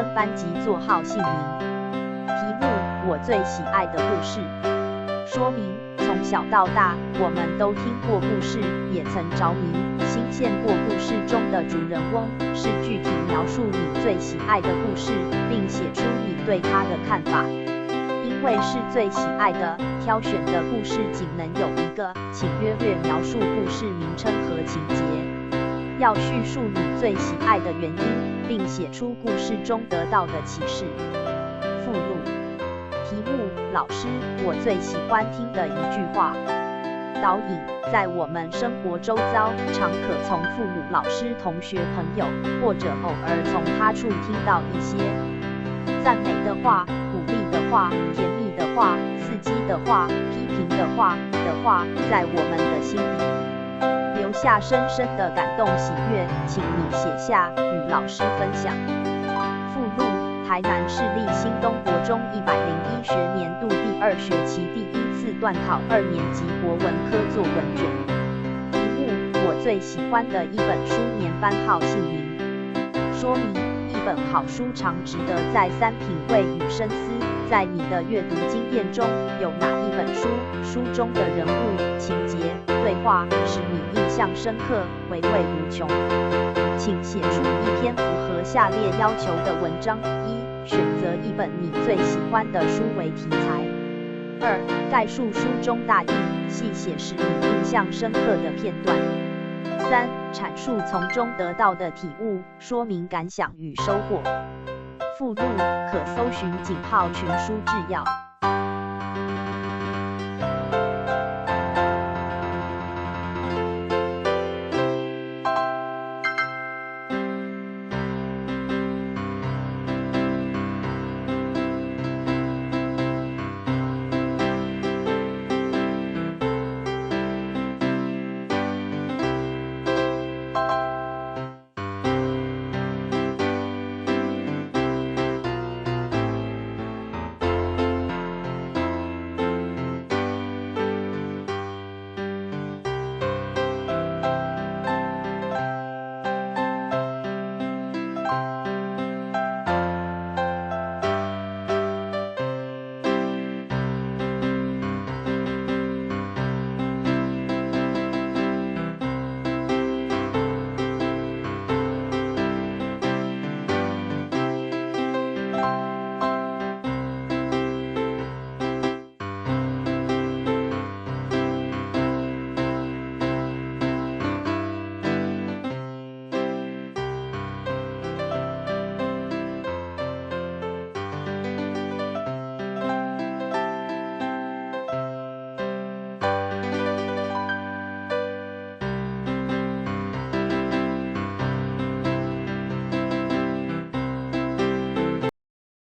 分班级座号姓名。题目：我最喜爱的故事。说明：从小到大，我们都听过故事，也曾着迷、欣羡过故事中的主人翁。是具体描述你最喜爱的故事，并写出你对它的看法。因为是最喜爱的，挑选的故事仅能有一个，请约略描述故事名称和情节。要叙述你最喜爱的原因，并写出故事中得到的启示。附录。题目：老师，我最喜欢听的一句话。导引：在我们生活周遭，常可从父母、老师、同学、朋友，或者偶尔从他处听到一些赞美的话、鼓励的话、甜蜜的话、刺激的话、批评的话，在我们的心里留下深深的感动喜悦，请你写下与老师分享。附录：台南市立新东国中101学年度第2学期第1次段考2年级国文科作文卷。题目：我最喜欢的一本书，年班号姓名。说明：一本好书常值得再三品味与深思。在你的阅读经验中，有哪一本书，书中的人物、情节、对话，使你印象深刻、回味无穷？请写出一篇符合下列要求的文章：一、选择一本你最喜欢的书为题材；二、概述书中大意，细写使你印象深刻的片段；三、阐述从中得到的体悟，说明感想与收获。附录可搜寻井号群书治要。